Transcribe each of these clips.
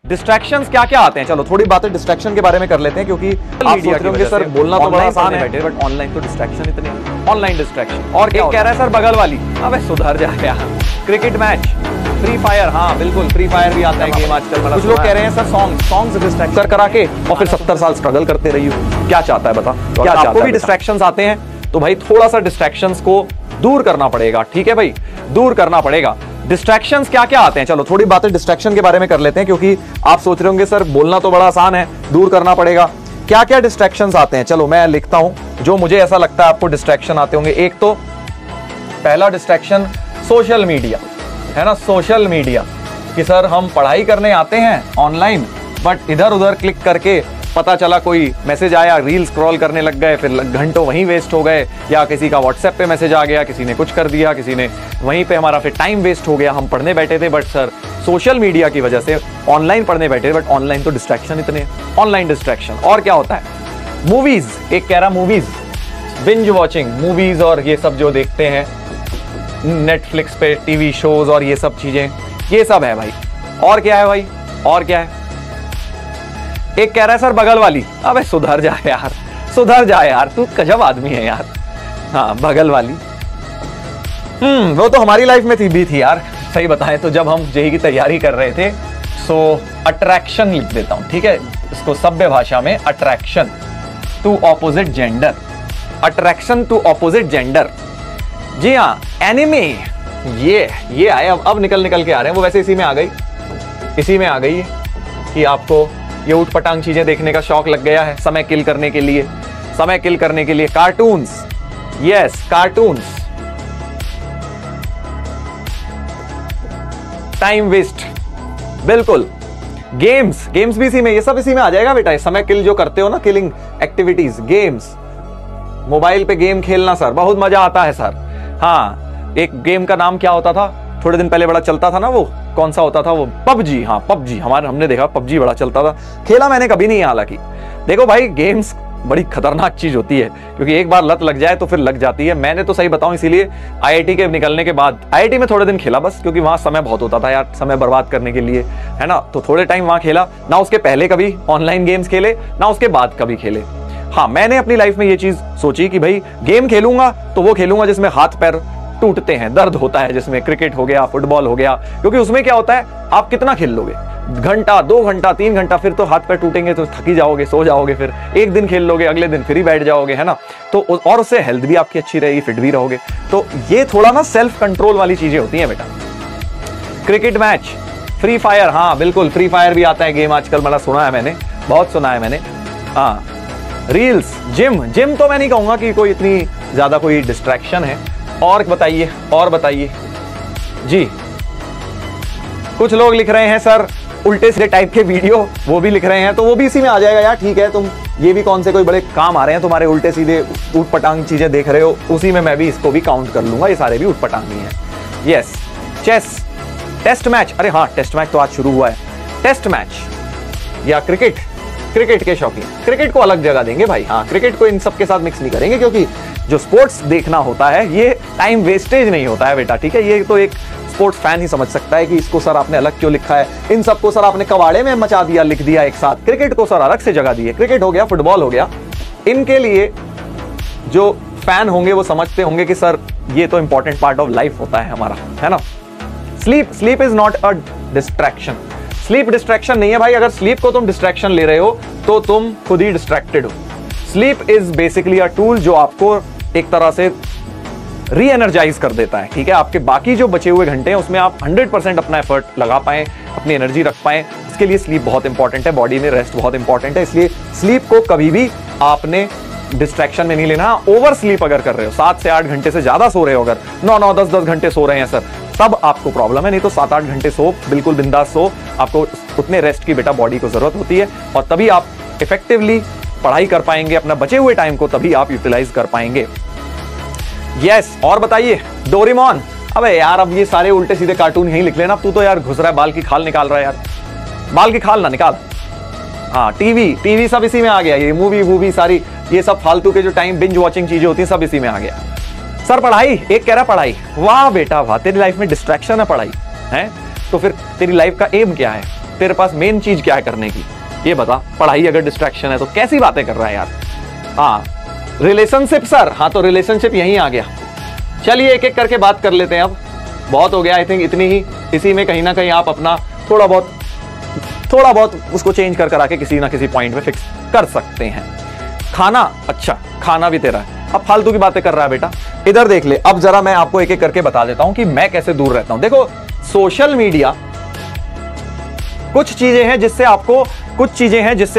Distractions क्या क्या आते हैं, चलो थोड़ी बातें डिस्ट्रैक्शन के बारे में कर लेते हैं, क्योंकि आप सोच रहे होंगे सर बोलना तो बड़ा आसान है बट ऑनलाइन तो डिस्ट्रैक्शन इतने, ऑनलाइन डिस्ट्रैक्शन। और क्या कह रहा है सर बगल वाली, अबे सुधर जा यार, क्रिकेट मैच, फ्री फायर, हाँ बिल्कुल फ्री फायर भी आता है गेम आजकल। कुछ लोग कह रहे हैं सर सॉन्ग्स डिस्ट्रैक्ट करा के और फिर 70 साल स्ट्रगल करते रही हो, क्या चाहता है बता, क्या आपको भी डिस्ट्रैक्शंस आते हैं? तो भाई थोड़ा सा डिस्ट्रैक्शंस को दूर करना पड़ेगा, ठीक है भाई, दूर करना पड़ेगा। डिस्ट्रैक्शंस क्या क्या आते हैं, चलो थोड़ी बातें डिस्ट्रैक्शन के बारे में कर लेते हैं, क्योंकि आप सोच रहे होंगे सर बोलना तो बड़ा आसान है, दूर करना पड़ेगा। क्या क्या डिस्ट्रैक्शंस आते हैं, चलो मैं लिखता हूं जो मुझे ऐसा लगता है आपको डिस्ट्रैक्शन आते होंगे। एक तो पहला डिस्ट्रैक्शन सोशल मीडिया है ना, सोशल मीडिया कि सर हम पढ़ाई करने आते हैं ऑनलाइन बट इधर उधर क्लिक करके पता चला कोई मैसेज आया, रील स्क्रॉल करने लग गए, फिर घंटों वहीं वेस्ट हो गए, या किसी का व्हाट्सएप पे मैसेज आ गया, किसी ने कुछ कर दिया, किसी ने वहीं पे हमारा फिर टाइम वेस्ट हो गया। हम पढ़ने बैठे थे बट सर सोशल मीडिया की वजह से ऑनलाइन पढ़ने बैठे बट ऑनलाइन तो डिस्ट्रैक्शन इतने, ऑनलाइन डिस्ट्रैक्शन। और क्या होता है, मूवीज, एक कह रहा मूवीज, बिंज वॉचिंग मूवीज और ये सब जो देखते हैं नेटफ्लिक्स पे टीवी शोज और ये सब चीजें, ये सब है भाई। और क्या है भाई, और क्या है, एक कह रहा है सर बगल वाली, अबे सुधर जा यार, सुधर जा यार, तू गजब आदमी है यार। हाँ बगल वाली, वो तो हमारी लाइफ में भी थी यार, सही बताएं तो जब हम जेईई की तैयारी कर रहे थे। सो अट्रैक्शन लिख देता हूं, ठीक है, इसको सभ्य भाषा में attraction to opposite gender, attraction to opposite gender. जी हाँ, एनिमे ये आए, अब निकल के आ रहे हैं, वो वैसे इसी में आ गई कि आपको ये उठ पटांग चीजें देखने का शौक लग गया है समय किल करने के लिए, cartoons, yes cartoons, time waste, बिल्कुल, गेम्स भी इसी में, ये सब इसी में आ जाएगा बेटा, समय किल जो करते हो ना, किलिंग एक्टिविटीज, गेम्स, मोबाइल पे गेम खेलना सर बहुत मजा आता है सर। हाँ एक गेम का नाम क्या होता था, थोड़े दिन पहले बड़ा चलता था ना, वो कौन सा होता था वो, पबजी, हाँ पबजी, हमने देखा पबजी बड़ा चलता था, खेला मैंने कभी नहीं, हालांकि देखो भाई गेम्स बड़ी खतरनाक चीज होती है, क्योंकि एक बार लत लग जाए तो फिर लग जाती है। मैंने तो सही बताऊं इसीलिए आईआईटी के निकलने के बाद, आईआईटी में थोड़े दिन खेला बस, क्योंकि वहां समय बहुत होता था यार, समय बर्बाद करने के लिए, है ना, तो थोड़े टाइम वहां खेला ना, उसके पहले कभी ऑनलाइन गेम्स खेले ना, उसके बाद कभी खेले। हाँ मैंने अपनी लाइफ में ये चीज सोची कि भाई गेम खेलूंगा तो वो खेलूंगा जिसमें हाथ पैर टूटते हैं, दर्द होता है, जिसमें क्रिकेट हो गया, फुटबॉल हो गया, क्योंकि उसमें क्या होता है, आप कितना खेल लोगे, घंटा 2 घंटा 3 घंटा, फिर तो हाथ पैर टूटेंगे तो थकी जाओगे, सो जाओगे, फिर एक दिन खेल लोगे, अगले दिन फिर ही बैठ जाओगे, है ना, तो और उससे हेल्थ भी आपकी अच्छी रहेगी, फिट भी रहोगे। तो ये थोड़ा ना सेल्फ कंट्रोल वाली चीजें होती हैं बेटा। क्रिकेट मैच, फ्री फायर, हाँ बिल्कुल फ्री फायर भी आता है गेम आजकल, बड़ा सुना है मैंने, बहुत सुना है मैंने। हाँ रील्स, जिम तो मैं नहीं कहूंगा कि कोई इतनी ज्यादा कोई डिस्ट्रैक्शन है। और बताइए जी, कुछ लोग लिख रहे हैं सर उल्टे सीधे टाइप के वीडियो, वो भी लिख रहे हैं, तो वो भी इसी में आ जाएगा यार, ठीक है, तुम ये भी कौन से कोई बड़े काम आ रहे हैं तुम्हारे, उल्टे सीधे ऊट पटांग चीजें देख रहे हो, उसी में मैं भी इसको भी काउंट कर लूंगा, ये सारे भी ऊट पटांग ही हैं। यस, चेस, टेस्ट मैच, अरे हाँ टेस्ट मैच तो आज शुरू हुआ है, टेस्ट मैच, या क्रिकेट के शौकीन, क्रिकेट को अलग जगह देंगे भाई, हाँ क्रिकेट को इन सब के साथ मिक्स नहीं करेंगे, क्योंकि जो स्पोर्ट्स देखना होता है ये टाइम वेस्टेज नहीं होता है बेटा, ठीक है, ये तो एक स्पोर्ट्स फैन ही समझ सकता है कि इसको सर आपने अलग क्यों लिखा है, इन सबको सर आपने कबाड़े में मचा दिया, लिख दिया एक साथ, क्रिकेट को सर अलग से जगह दी है, क्रिकेट हो गया, फुटबॉल हो गया, इनके लिए जो फैन होंगे वो समझते होंगे कि सर ये तो इंपॉर्टेंट पार्ट ऑफ लाइफ होता है हमारा, है ना। Sleep is not a distraction, sleep distraction नहीं है भाई, अगर स्लीप को तुम डिस्ट्रैक्शन ले रहे हो तो तुम खुद ही डिस्ट्रैक्टेड हो। Sleep is basically a tool जो आपको एक तरह से री एनर्जाइज कर देता है, ठीक है, आपके बाकी जो बचे हुए घंटे हैं उसमें आप 100% अपना एफर्ट लगा पाएं, अपनी एनर्जी रख पाएं, इसके लिए स्लीप बहुत इंपॉर्टेंट है, बॉडी में रेस्ट बहुत इंपॉर्टेंट है, इसलिए स्लीप को कभी भी आपने डिस्ट्रैक्शन में नहीं लेना। ओवर स्लीप अगर कर रहे हो, 7 से 8 घंटे से ज्यादा सो रहे हो, अगर 9-9, 10-10 घंटे सो रहे हैं सर, तब आपको प्रॉब्लम है, नहीं तो 7-8 घंटे सो, बिल्कुल बिंदास सो, आपको उतने रेस्ट की बेटा बॉडी को जरूरत होती है, और तभी आप इफेक्टिवली पढ़ाई कर पाएंगे, अपना बचे हुए टाइम को तभी आप यूटिलाइज कर पाएंगे। यस, और बताइए, डोरेमोन, अबे यार अब ये सारे उल्टे सीधे कार्टून यहीं लिख लेना, तू तो यार घुस रहा है, बाल की खाल निकाल रहा है यार, बाल की खाल ना निकाल। हाँ टीवी सब इसी में आ गया, ये मूवी सारी, ये सब फालतू के जो टाइम बिंज वॉचिंग चीजें होती हैं सब इसी में आ गया। सर पढ़ाई, एक कह रहा पढ़ाई, वाह बेटा वाह, तेरी लाइफ में डिस्ट्रैक्शन है पढ़ाई, है तो फिर तेरी लाइफ का एम क्या है, तेरे पास मेन चीज क्या है करने की, ये बता। पढ़ाई अगर डिस्ट्रैक्शन है तो कैसी बातें कर रहा है यार। हाँ रिलेशनशिप सर, हाँ तो रिलेशनशिप यहीं आ गया। चलिए एक एक करके बात कर लेते हैं, अब बहुत हो गया आई थिंक, इतनी ही। इसी में कहीं ना कहीं आप अपना थोड़ा बहुत उसको चेंज कर आके किसी ना किसी पॉइंट में फिक्स कर सकते हैं। खाना, अच्छा खाना भी तेरा है, अब फालतू की बातें कर रहा है बेटा। इधर देख ले, अब जरा मैं आपको एक एक करके बता देता हूं कि मैं कैसे दूर रहता हूं। देखो सोशल मीडिया, कुछ चीजें हैं जिससे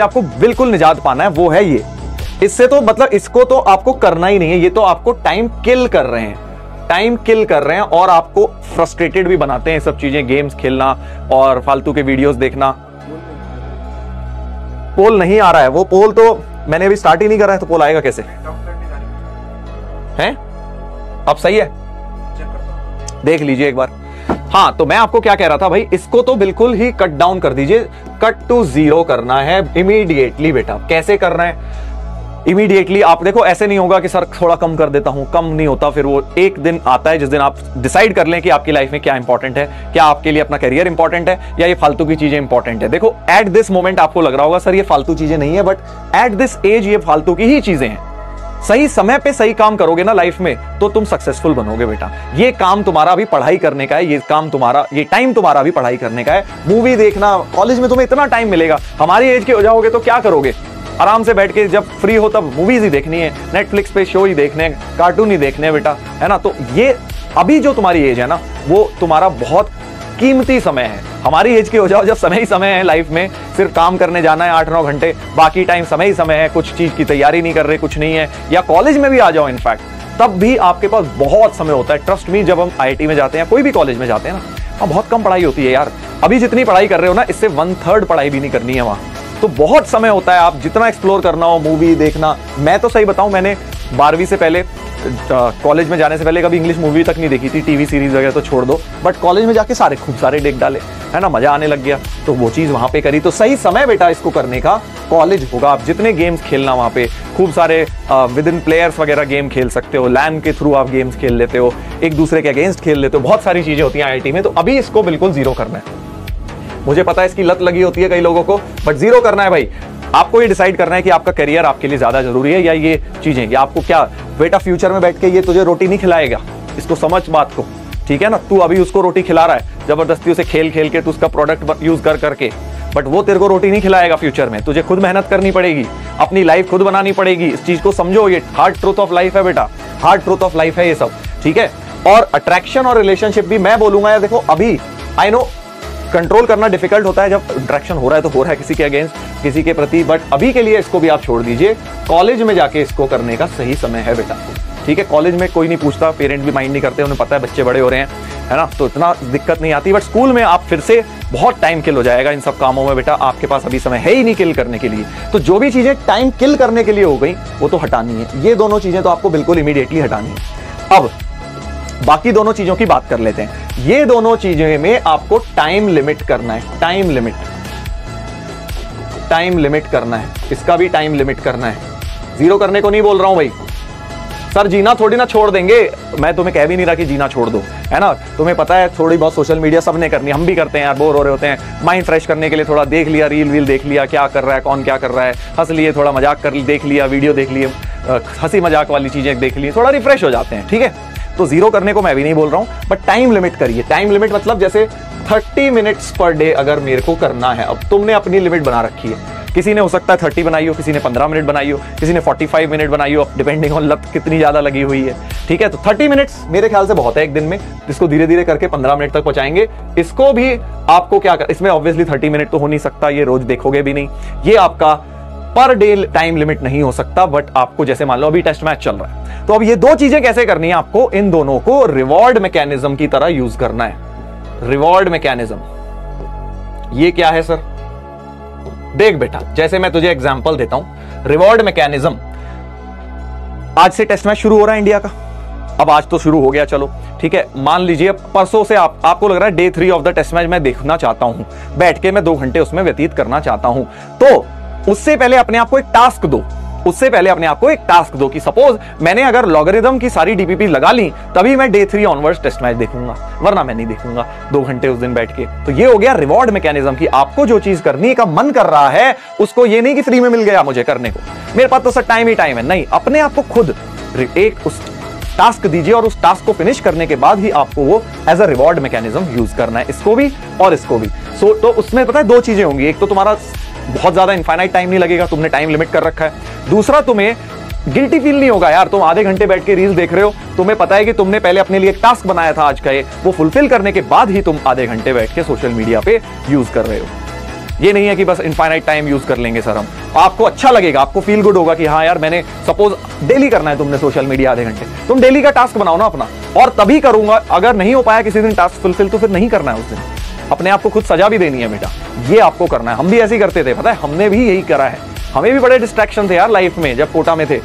आपको बिल्कुल निजात पाना है, वो है ये। इससे तो मतलब इसको तो आपको करना ही नहीं है, ये तो आपको टाइम किल कर रहे हैं और आपको फ्रस्ट्रेटेड भी बनाते हैं सब चीजें, गेम्स खेलना और फालतू के वीडियोस देखना। पोल नहीं आ रहा है, वो पोल तो मैंने अभी स्टार्ट ही नहीं करा है, तो पोल आएगा कैसे हैं? अब सही है, देख लीजिए एक बार। हाँ तो मैं आपको क्या कह रहा था भाई, इसको तो बिल्कुल ही कट डाउन कर दीजिए, कट टू 0 करना है इमीडिएटली बेटा। कैसे करना है इमीडिएटली? आप देखो ऐसे नहीं होगा कि सर थोड़ा कम कर देता हूं, कम नहीं होता। फिर वो एक दिन आता है जिस दिन आप डिसाइड कर लें कि आपकी लाइफ में क्या इंपॉर्टेंट है, क्या आपके लिए अपना करियर इंपॉर्टेंट है या ये फालतू की चीजें इंपॉर्टेंट है। देखो एट दिस मोमेंट आपको लग रहा होगा सर ये फालतू चीजें नहीं है, बट एट दिस एज ये फालतू की ही चीजें हैं। सही समय पे सही काम करोगे ना लाइफ में तो तुम सक्सेसफुल बनोगे बेटा। ये काम तुम्हारा अभी पढ़ाई करने का है, ये टाइम तुम्हारा अभी पढ़ाई करने का है। मूवी देखना, कॉलेज में तुम्हें इतना टाइम मिलेगा, हमारी एज के हो जाओगे तो क्या करोगे? आराम से बैठ के जब फ्री हो तब मूवीज ही देखनी है, नेटफ्लिक्स पे शो ही देखने हैं, कार्टून ही देखने हैं बेटा, है ना। तो ये अभी जो तुम्हारी एज है ना, वो तुम्हारा बहुत कीमती समय है। हमारी एज के हो जाओ जब समय ही समय है लाइफ में, सिर्फ काम करने जाना है 8-9 घंटे, बाकी टाइम समय ही समय है, कुछ चीज की तैयारी नहीं कर रहे, कुछ नहीं है, या कॉलेज में भी आ जाओ इनफैक्ट, तब भी आपके पास बहुत समय होता है। ट्रस्ट मी, जब हम IIT में जाते हैं, कोई भी कॉलेज में जाते हैं ना, वहाँ बहुत कम पढ़ाई होती है यार। अभी जितनी पढ़ाई कर रहे हो ना, इससे 1/3 पढ़ाई भी नहीं करनी है वहाँ, तो बहुत समय होता है। आप जितना एक्सप्लोर करना हो, मूवी देखना। मैं तो सही बताऊं, मैंने 12वीं से पहले, कॉलेज में जाने से पहले कभी इंग्लिश मूवी तक नहीं देखी थी, टीवी सीरीज वगैरह तो छोड़ दो, बट कॉलेज में जाके खूब सारे देख डाले, है ना, मजा आने लग गया, तो वो चीज वहां पे करी। तो सही समय बेटा इसको करने का कॉलेज होगा। आप जितने गेम्स खेलना वहां पे, खूब सारे विद इन प्लेयर्स वगैरह गेम खेल सकते हो, लैन के थ्रू आप गेम्स खेल लेते हो, एक दूसरे के अगेंस्ट खेल लेते हो, बहुत सारी चीजें होती हैं IIT में। तो अभी इसको बिल्कुल 0 करना है। मुझे पता है इसकी लत लगी होती है कई लोगों को, बट 0 करना है भाई। आपको ये डिसाइड करना है कि आपका करियर आपके लिए ज्यादा जरूरी है या ये चीजें, या आपको क्या बेटा फ्यूचर में बैठ के ये तुझे रोटी नहीं खिलाएगा, इसको समझ बात को, ठीक है ना। तू अभी उसको रोटी खिला रहा है जबरदस्ती, उसे खेल खेल के, तू उसका प्रोडक्ट यूज कर करके, बट वो तेरे को रोटी नहीं खिलाएगा फ्यूचर में। तुझे खुद मेहनत करनी पड़ेगी, अपनी लाइफ खुद बनानी पड़ेगी। इस चीज को समझो, ये हार्ड ट्रूथ ऑफ लाइफ है बेटा, हार्ड ट्रूथ ऑफ लाइफ है ये सब, ठीक है। और अट्रैक्शन और रिलेशनशिप भी मैं बोलूंगा यार, देखो अभी आई नो कंट्रोल करना डिफिकल्ट होता है, जब अट्रैक्शन हो रहा है तो हो रहा है किसी के अगेंस्ट, किसी के प्रति, बट अभी के लिए इसको भी आप छोड़ दीजिए। कॉलेज में जाके इसको करने का सही समय है बेटा, ठीक है। कॉलेज में कोई नहीं पूछता, पेरेंट भी माइंड नहीं करते, उन्हें पता है बच्चे बड़े हो रहे हैं, है ना, तो इतना दिक्कत नहीं आती। बट स्कूल में आप फिर से बहुत टाइम किल हो जाएगा इन सब कामों में बेटा, आपके पास अभी समय है ही नहीं किल करने के लिए। तो जो भी चीजें टाइम किल करने के लिए हो गई वो तो हटानी है, ये दोनों चीजें तो आपको बिल्कुल इमीडिएटली हटानी है। अब बाकी दोनों चीजों की बात कर लेते हैं। ये दोनों चीजें में आपको टाइम लिमिट करना है, टाइम लिमिट करना है, इसका भी टाइम लिमिट करना है। 0 करने को नहीं बोल रहा हूं भाई, सर जीना थोड़ी ना छोड़ देंगे, मैं तुम्हें कह भी नहीं रहा कि जीना छोड़ दो, है ना। तुम्हें पता है थोड़ी बहुत सोशल मीडिया सबने करनी, हम भी करते हैं यार, बोर हो रहे होते हैं, माइंड फ्रेश करने के लिए थोड़ा देख लिया, रील देख लिया, क्या कर रहा है, कौन क्या कर रहा है, हंस लिए, थोड़ा मजाक कर देख लिया, वीडियो देख लिए, हंसी मजाक वाली चीजें देख ली, थोड़ा रिफ्रेश हो जाते हैं, ठीक है। तो 0 करने को मैं भी नहीं बोल रहा हूं, बट टाइम लिमिट करिए। टाइम लिमिट मतलब जैसे 30 मिनट्स पर डे अगर मेरे को करना है, अब तुमने अपनी लिमिट बना रखी है, किसी ने हो सकता है 30 बनाई हो, किसी ने 15 मिनट बनाई हो, किसी ने 45 मिनट बनाई हो, डिपेंडिंग ऑन लत कितनी ज्यादा लगी हुई है, ठीक है। तो 30 मिनट्स मेरे ख्याल से बहुत है एक दिन में, इसको धीरे धीरे करके 15 मिनट तक पहुंचाएंगे। इसको भी आपको क्या कर, इसमें ऑब्वियसली 30 मिनट तो हो नहीं सकता, ये रोज देखोगे भी नहीं, ये आपका पर डे टाइम लिमिट नहीं हो सकता, बट आपको जैसे मान लो अभी टेस्ट मैच चल रहा है, तो अब ये दो चीजें कैसे करनी है आपको, इन दोनों को रिवॉर्ड मैकेनिज्म की तरह यूज करना है। रिवॉर्ड मैकेनिज्म ये क्या है सर? देख बेटा, जैसे मैं तुझे एग्जांपल देता हूं, रिवॉर्ड मैकेनिज्म, आज से टेस्ट मैच शुरू हो रहा है इंडिया का, अब आज तो शुरू हो गया, चलो ठीक है, मान लीजिए परसों से आपको लग रहा है day 3 of the test match मैं देखना चाहता हूं, बैठ के मैं 2 घंटे उसमें व्यतीत करना चाहता हूं, तो उससे पहले अपने आप को एक टास्क दो उससे पहले अपने आप को एक टास्क दो कि सपोज मैंने अगर लॉगरिदम की सारी डीपीपी लगा ली तभी मैं डे 3 ऑनवर्ड्स टेस्ट मैच देखूंगा, वरना मैं नहीं देखूंगा 2 घंटे उस दिन बैठ के। तो ये हो गया रिवॉर्ड मैकेनिज्म कि आपको जो चीज करने का मन कर रहा है उसको ये नहीं कि फ्री में मिल गया मुझे करने को, मेरे पास तो सर टाइम ही टाइम है, नहीं, अपने आप को खुद एक उस टास्क दीजिए और उस टास्क को फिनिश करने के बाद ही आपको वो as a reward mechanism use करना है, इसको भी और इसको भी। तो उसमें पता है 2 चीजें होंगी, एक तो तुम्हारा बहुत ज्यादा इनफाइनाइट टाइम नहीं लगेगा, तुमने टाइम लिमिट कर रखा है, दूसरा तुम्हें गिल्टी फील नहीं होगा यार, तुम आधे घंटे बैठ के रील्स देख रहे हो, तुम्हें पता है कि तुमने पहले अपने लिए एक टास्क बनाया था आज का, वो फुलफिल करने के बाद ही तुम आधे घंटे बैठ के सोशल मीडिया पे यूज कर रहे हो। ये नहीं है कि बस इनफाइनाइट टाइम यूज कर लेंगे सर हम, आपको अच्छा लगेगा, आपको फील गुड होगा कि हाँ यार मैंने सपोज डेली करना है तुमने सोशल मीडिया आधे घंटे, तुम डेली का टास्क बनाओ ना अपना, और तभी करूंगा, अगर नहीं हो पाया किसी दिन टास्क फुलफिल तो फिर नहीं करना है उस दिन, अपने आप को खुद सजा भी देनी है बेटा, ये आपको करना है। हम भी ऐसे ही करते थे, पता है, हमने भी यही करा है, हमें भी बड़े डिस्ट्रैक्शन थे यार लाइफ में, जब कोटा में थे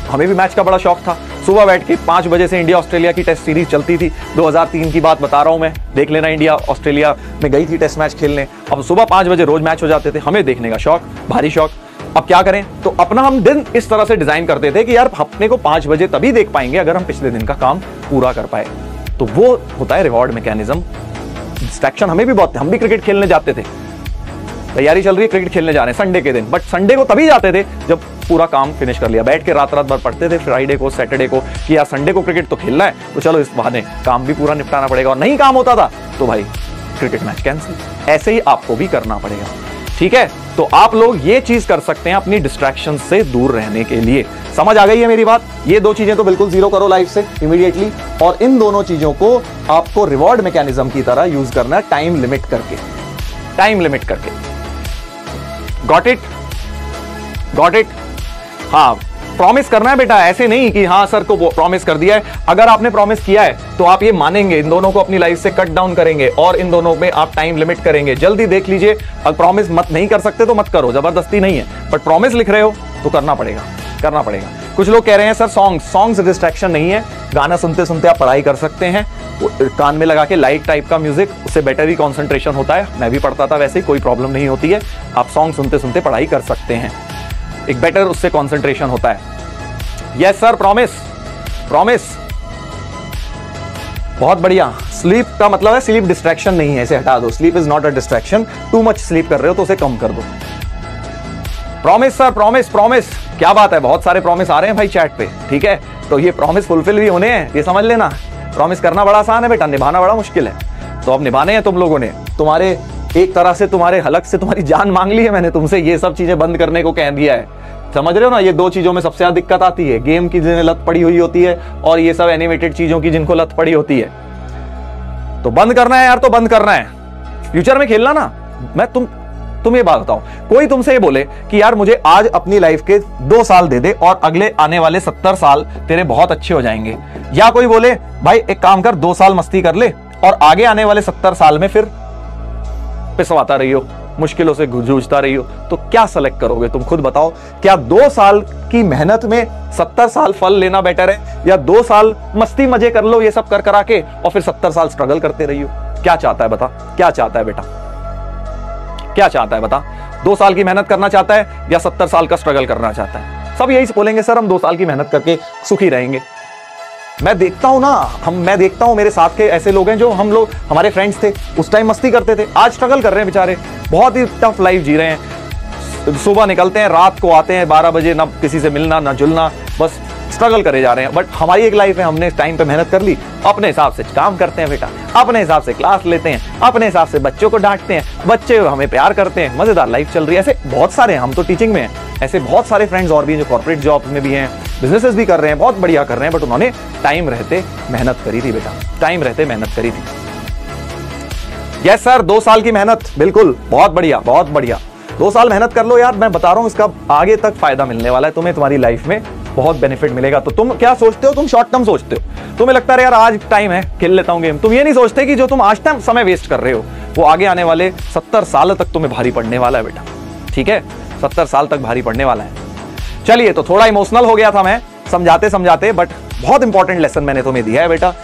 हमें भी मैच का बड़ा शौक था, सुबह बैठ के 5 बजे से इंडिया ऑस्ट्रेलिया की टेस्ट सीरीज चलती थी, 2003 की बात बता रहा हूं मैं, देख लेना, इंडिया ऑस्ट्रेलिया में गई थी टेस्ट मैच खेलने, अब सुबह 5 बजे रोज मैच हो जाते थे, हमें देखने का शौक, भारी शौक। अब क्या करें, तो अपना हम दिन इस तरह से डिजाइन करते थे कि यार अपने को 5 बजे तभी देख पाएंगे अगर हम पिछले दिन का काम पूरा कर पाए, तो वो होता है रिवॉर्ड मैकेनिज्म। डिस्ट्रैक्शन हमें भी बहुत थे, हम भी क्रिकेट खेलने जाते थे, तैयारी चल रही है क्रिकेट खेलने जा रहे हैं संडे के दिन, बट संडे को तभी जाते थे जब पूरा काम फिनिश कर लिया, बैठ के रात भर पढ़ते थे फ्राइडे को सैटरडे को कि यार संडे को क्रिकेट तो खेलना है, तो चलो इस बहाने काम भी पूरा निपटाना पड़ेगा, और नहीं काम होता था तो भाई क्रिकेट मैच कैंसिल। ऐसे ही आपको भी करना पड़ेगा, ठीक है। तो आप लोग ये चीज कर सकते हैं अपनी डिस्ट्रैक्शन से दूर रहने के लिए। समझ आ गई है मेरी बात? ये 2 चीजें तो बिल्कुल जीरो करो लाइफ से इमीडिएटली, और इन दोनों चीजों को आपको रिवॉर्ड मैकेनिज्म की तरह यूज करना है, टाइम लिमिट करके, टाइम लिमिट करके। Got it? Got it? हाँ, प्रॉमिस करना है बेटा, ऐसे नहीं कि हाँ सर को प्रॉमिस कर दिया है, अगर आपने प्रॉमिस किया है तो आप ये मानेंगे, इन दोनों को अपनी लाइफ से कट डाउन करेंगे और इन दोनों में आप टाइम लिमिट करेंगे। जल्दी देख लीजिए, अगर प्रॉमिस मत नहीं कर सकते तो मत करो, जबरदस्ती नहीं है, बट प्रॉमिस लिख रहे हो तो करना पड़ेगा, करना पड़ेगा। कुछ लोग कह रहे हैं सर सॉन्ग्स डिस्ट्रैक्शन नहीं है, गाना सुनते सुनते आप पढ़ाई कर सकते हैं, कान में लगा के लाइट टाइप का म्यूजिक, उससे बेटर ही कंसंट्रेशन होता है, मैं भी पढ़ता था वैसे ही, कोई प्रॉब्लम नहीं होती है, आप सॉन्ग सुनते सुनते पढ़ाई कर सकते हैं, एक बेटर उससे कंसंट्रेशन होता है। यस सर, प्रॉमिस, प्रॉमिस, बहुत बढ़िया। स्लीप का मतलब है स्लीप डिस्ट्रैक्शन नहीं है, इसे हटा दो, sleep is not a distraction, too much sleep कर रहे हो तो उसे कम कर दो। प्रॉमिस सर, प्रॉमिस, प्रॉमिस, क्या बात है, बहुत सारे प्रॉमिस आ रहे हैं भाई चैट पे, ठीक है, तो ये प्रॉमिस फुलफिल भी होने हैं, ये समझ लेना। प्रॉमिस करना बड़ा आसान है बेटा, निभाना बड़ा मुश्किल है, तो अब निभाने हैं तुम लोगों ने, तुम्हारे एक तरह से तुम्हारे हलक से तुम्हारी जान मांग ली है मैंने तुमसे, ये सब चीजें बंद करने को कह दिया है, समझ रहे हो ना। ये 2 चीजों में सबसे ज्यादा दिक्कत आती है, गेम की जिन्हें लत पड़ी हुई होती है और ये सब एनिमेटेड चीजों की जिनको लत पड़ी होती है, तो बंद करना है यार, तो बंद करना है, फ्यूचर में खेलना ना। मैं तुम ये बात बताओ, कोई तुमसे ये बोले कि यार मुझे आज अपनी लाइफ के 2 साल दे दे और अगले आने वाले 70 साल तेरे बहुत अच्छे हो जाएंगे, या कोई बोले भाई एक काम कर 2 साल मस्ती कर ले और आगे आने वाले 70 साल में फिर पिसवाता रही हो, मुश्किलों से जूझता रही हो, तो क्या सेलेक्ट करोगे तुम खुद बताओ। क्या 2 साल की मेहनत में 70 साल फल लेना बेटर है, या 2 साल मस्ती मजे कर लो ये सब कर करा के और फिर 70 साल स्ट्रगल करते रही हो? क्या चाहता है बता, क्या चाहता है बेटा, क्या चाहता है बता? 2 साल की मेहनत करना चाहता है या 70 साल का स्ट्रगल करना चाहता है? सब यही बोलेंगे सर हम 2 साल की मेहनत करके सुखी रहेंगे। मैं देखता हूं ना, मैं देखता हूं मेरे साथ के ऐसे लोग हैं जो हमारे फ्रेंड्स थे, उस टाइम मस्ती करते थे, आज स्ट्रगल कर रहे हैं बेचारे, बहुत ही टफ लाइफ जी रहे हैं, सुबह निकलते हैं रात को आते हैं 12 बजे, ना किसी से मिलना ना जुलना, बस स्ट्रगल करे जा रहे हैं। बट हमारी एक लाइफ है, हमने टाइम पे मेहनत कर ली, अपने हिसाब से काम करते हैं बेटा, अपने हिसाब से क्लास लेते हैं, अपने हिसाब से बच्चों को डांटते हैं, बच्चे हमें प्यार करते हैं, मजेदार लाइफ चल रही है। ऐसे बहुत सारे हैं, हम तो टीचिंग में हैं, ऐसे बहुत सारे फ्रेंड्स और भी हैं जो कॉर्पोरेट जॉब में भी हैं, बिजनेसेस भी कर रहे हैं, बहुत बढ़िया कर रहे हैं, बट उन्होंने टाइम रहते मेहनत करी थी बेटा, टाइम रहते मेहनत करी थी। यस सर, 2 साल की मेहनत, बिल्कुल, बहुत बढ़िया, बहुत बढ़िया, 2 साल मेहनत कर लो यार, मैं बता रहा हूं इसका आगे तक फायदा मिलने वाला है तुम्हें, तुम्हारी लाइफ में बहुत बेनिफिट मिलेगा। तो तुम क्या सोचते हो, तुम शॉर्ट टर्म सोचते हो, तुम्हें लगता है यार आज टाइम है खेल लेता हूं गेम, तुम ये नहीं सोचते कि जो तुम आज टाइम समय वेस्ट कर रहे हो वो आगे आने वाले 70 साल तक तुम्हें भारी पड़ने वाला है बेटा, ठीक है, 70 साल तक भारी पड़ने वाला है। चलिए, तो थोड़ा इमोशनल हो गया था मैं समझाते समझाते, बट बहुत इंपॉर्टेंट लेसन मैंने तुम्हें दिया है बेटा